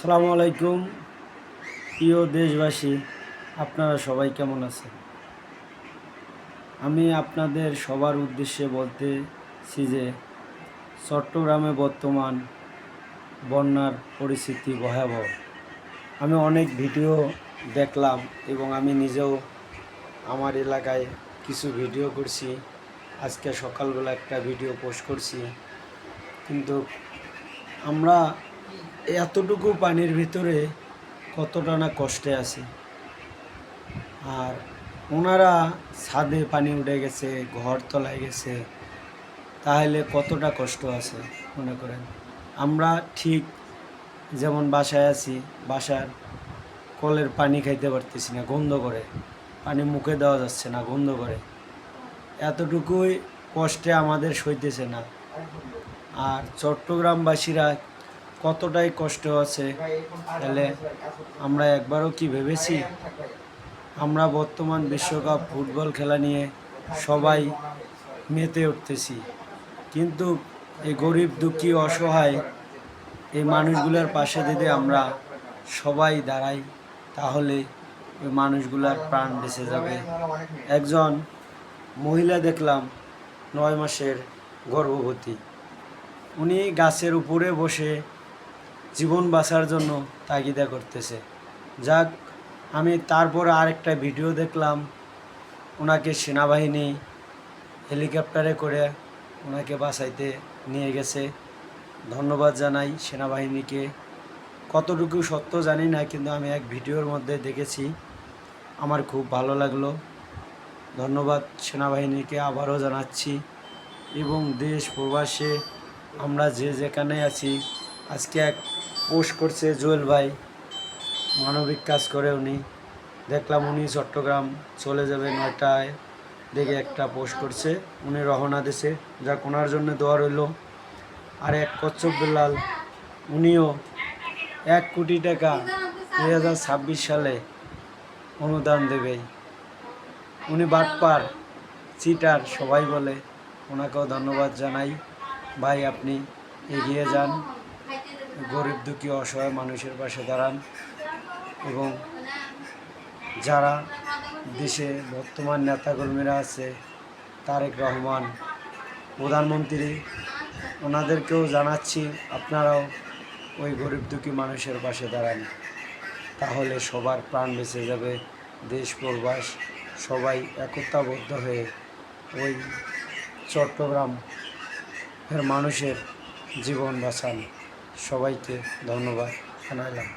আসসালামু আলাইকুম প্রিয় দেশবাসী, আপনারা সবাই কেমন আছেন? আমি আপনাদের সবার উদ্দেশ্যে বলতেছি যে চট্টগ্রামে বর্তমান বন্যার পরিস্থিতি ভয়াবহ। আমি অনেক ভিডিও দেখলাম এবং আমি নিজেও আমার এলাকায় কিছু ভিডিও করছি। আজকে সকালবেলা একটা ভিডিও পোস্ট করছি, কিন্তু আমরা এতটুকু পানির ভিতরে কতটা না কষ্টে আছে। আর ওনারা ছাদে পানি উঠে গেছে, ঘর তলায় গেছে, তাহলে কতটা কষ্ট আছে মনে করেন। আমরা ঠিক যেমন বাসায় আছি, বাসার কলের পানি খাইতে পারতেছি না, গন্ধ করে, পানি মুখে দেওয়া যাচ্ছে না, গন্ধ করে। এতটুকুই কষ্টে আমাদের সইতেছে না। আর চট্টগ্রামবাসীরা কতটাই কষ্ট আছে, তাহলে আমরা একবারও কি ভেবেছি? আমরা বর্তমান বিশ্বকাপ ফুটবল খেলা নিয়ে সবাই মেতে উঠতেছি, কিন্তু এই গরিব দুঃখী অসহায় এই মানুষগুলোর পাশে যদি আমরা সবাই দাঁড়াই, তাহলে ওই মানুষগুলার প্রাণ বেঁচে যাবে। একজন মহিলা দেখলাম 9 মাসের গর্ভবতী, উনি গাছের উপরে বসে জীবন বাঁচার জন্য তাগিদা করতেছে। যাক, আমি তারপর আরেকটা ভিডিও দেখলাম, ওনাকে সেনাবাহিনী হেলিকপ্টারে করে ওনাকে বাঁচাইতে নিয়ে গেছে। ধন্যবাদ জানাই সেনাবাহিনীকে। কতটুকু সত্য জানি না, কিন্তু আমি এক ভিডিওর মধ্যে দেখেছি, আমার খুব ভালো লাগলো। ধন্যবাদ সেনাবাহিনীকে আবারও জানাচ্ছি। এবং দেশ প্রবাসে আমরা যে যেখানে আছি, আজকে এক পোস্ট করছে জুয়েল ভাই, মানবিক কাজ করে উনি, দেখলাম উনি চট্টগ্রাম চলে যাবে 9টায়, দেখে একটা পোস্ট করছে, উনি রওনা দিছে, যা ওনার জন্য দোয়া রইল। আর এক কচ্ছপ বেলাল, উনিও 1 কোটি টাকা 2026 সালে অনুদান দেবে। উনি বাটপার, চিটার সবাই বলে, ওনাকেও ধন্যবাদ জানাই। ভাই, আপনি এগিয়ে যান, গরিব দুঃখী অসহায় মানুষের পাশে দাঁড়ান। এবং যারা দেশে বর্তমান নেতাকর্মীরা আছে, তারেক রহমান প্রধানমন্ত্রী, ওনাদেরকেও জানাচ্ছি, আপনারাও ওই গরিব দুঃখী মানুষের পাশে দাঁড়ান, তাহলে সবার প্রাণ বেঁচে যাবে। দেশ প্রবাস সবাই একতাবদ্ধ হয়ে ওই চট্টগ্রামের মানুষের জীবন বাঁচান। সবাইকে ধন্যবাদ জানালাম।